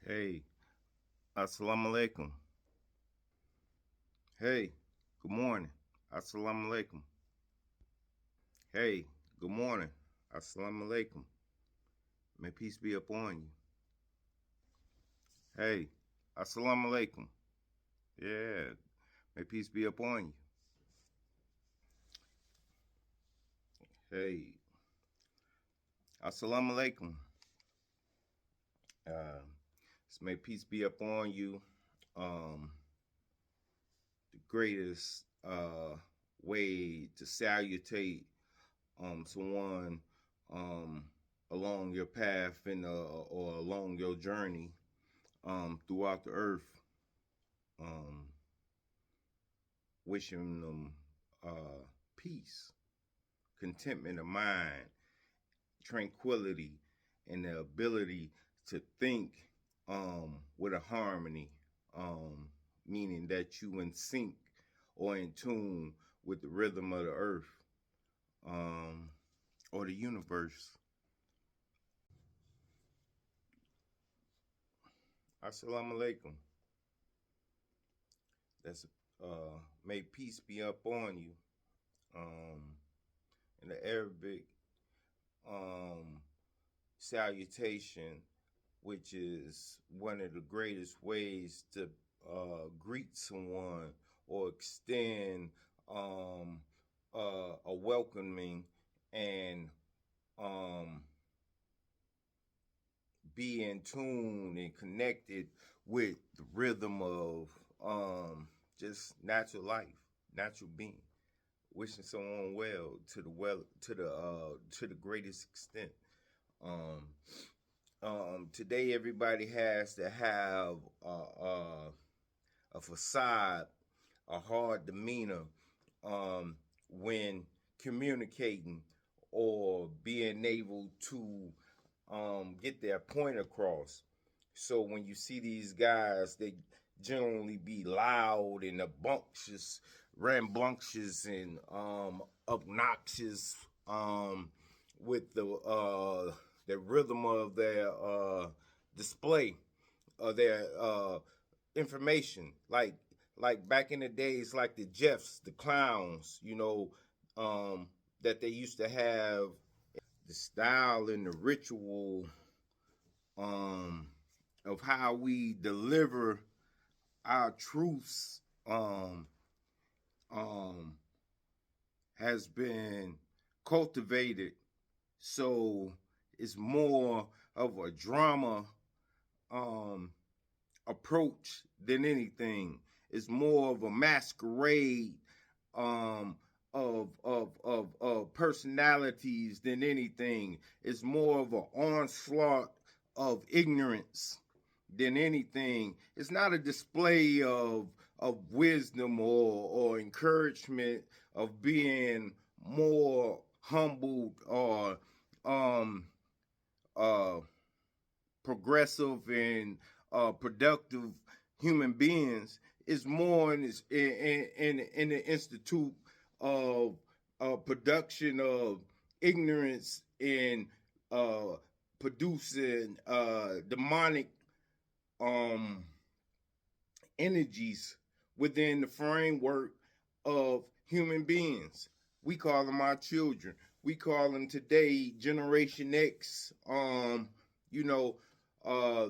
Hey, assalamu alaikum. Hey, good morning. Assalamu alaikum. Hey, good morning. Assalamu alaikum. May peace be upon you. Hey, assalamu alaikum. Yeah, may peace be upon you. Hey, assalamu alaikum. May peace be upon you. The greatest way to salutate someone um, along your path or along your journey throughout the earth, um, wishing them peace, contentment of mind, tranquility, and the ability to think with a harmony, meaning that you in sync or in tune with the rhythm of the earth um, or the universe. Assalamu alaikum. That's may peace be upon you. Um, in the Arabic um, salutation, which is one of the greatest ways to greet someone or extend um, a welcoming and um, be in tune and connected with the rhythm of just natural life, natural being. Wishing someone to the greatest extent. Um, Today, everybody has to have a facade, a hard demeanor when communicating or being able to get their point across. So when you see these guys, they generally be loud and obnoxious, rambunctious, and obnoxious with the rhythm of their display of their information. Like back in the days, like the Jeffs, the clowns, that they used to have the style and the ritual um, of how we deliver our truths um, has been cultivated. So it's more of a drama um, approach than anything. It's more of a masquerade um, of personalities than anything. It's more of an onslaught of ignorance than anything. It's not a display of wisdom or encouragement of being more humbled or um uh progressive and productive human beings. Is more in the institute of production of ignorance and uh, producing demonic um, energies within the framework of human beings. We call them our children. We call them today Generation X. You know,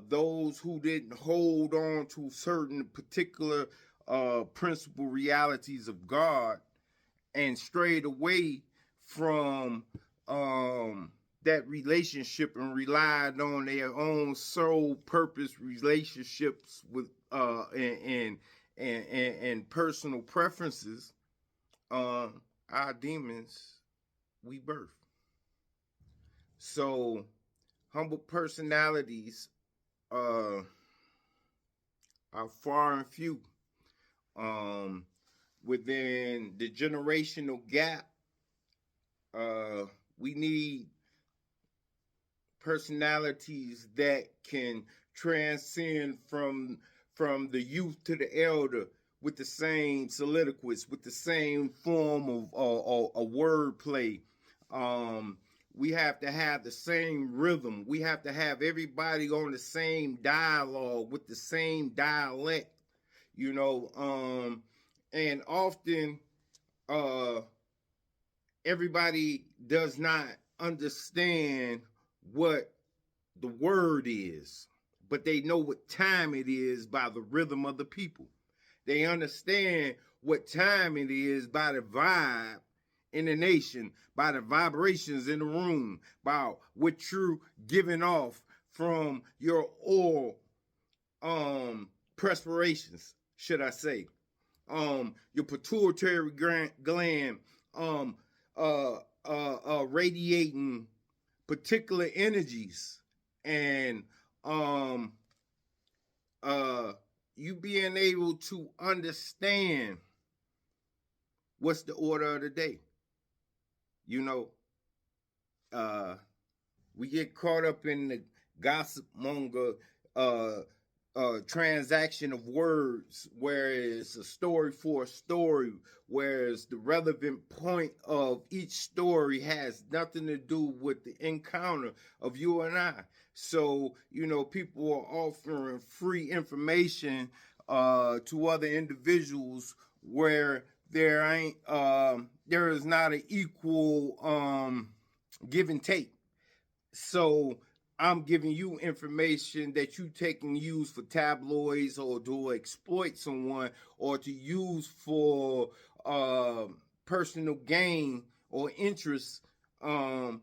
those who didn't hold on to certain particular principal realities of God and strayed away from that relationship and relied on their own soul purpose relationships with and personal preferences. Our demons we birth. So humble personalities are far and few. Um, Within the generational gap, we need personalities that can transcend from the youth to the elder with the same soliloquies, with the same form of wordplay, we have to have the same rhythm. We have to have everybody on the same dialogue with the same dialect, you know. And often everybody does not understand what the word is, but they know what time it is by the rhythm of the people. They understand what time it is by the vibe in the nation, by the vibrations in the room, by what you're giving off from your oral perspirations, should I say. Your pituitary gland radiating particular energies, and you being able to understand what's the order of the day. You know, we get caught up in the gossip monger transaction of words, whereas a story for a story, whereas the relevant point of each story has nothing to do with the encounter of you and I. So, you know, people are offering free information to other individuals where there is not an equal give and take. So I'm giving you information that you take and use for tabloids or to exploit someone or to use for personal gain or interest, when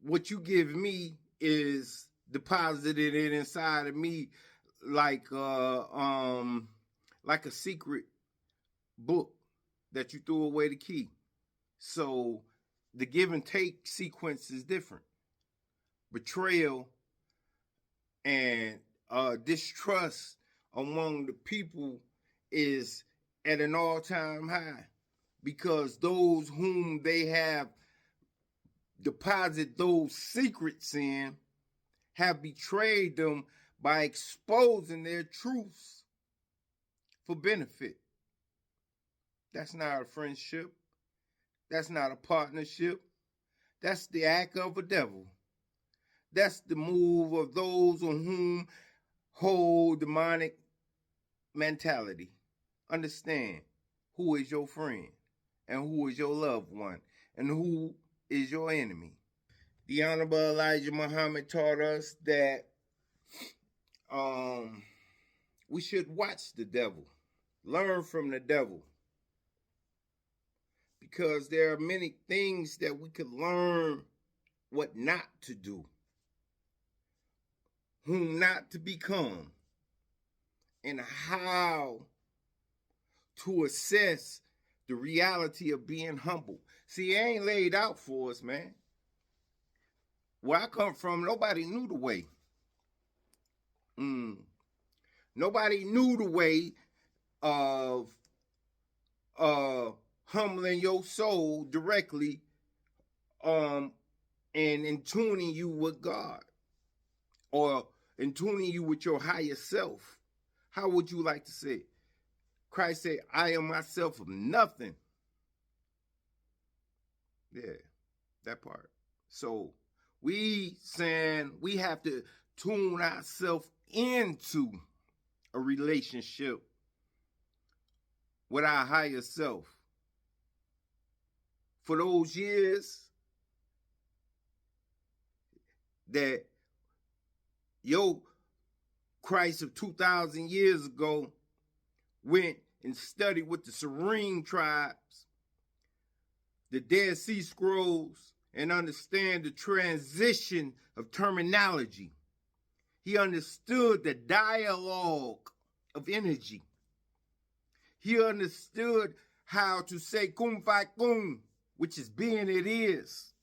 what you give me is deposited inside of me like a secret book that you threw away the key. So the give and take sequence is different. Betrayal and distrust among the people is at an all-time high, because those whom they have deposited those secrets in have betrayed them by exposing their truths for benefit. That's not a friendship. That's not a partnership. That's the act of a devil. That's the move of those on whom hold demonic mentality. Understand who is your friend and who is your loved one and who is your enemy. The Honorable Elijah Muhammad taught us that we should watch the devil, learn from the devil, because there are many things that we could learn what not to do, whom not to become, and how to assess the reality of being humble. See, it ain't laid out for us, man. Where I come from, nobody knew the way. Nobody knew the way of humbling your soul directly, and in tuning you with God, or in tuning you with your higher self. How would you like to say it? Christ said, I am myself of nothing. Yeah, that part. So we saying we have to tune ourselves into a relationship with our higher self. For those years that your Christ of 2,000 years ago went and studied with the Serene tribes, the Dead Sea Scrolls, and understand the transition of terminology. He understood the dialogue of energy. He understood how to say kun fai kun, which is being it is.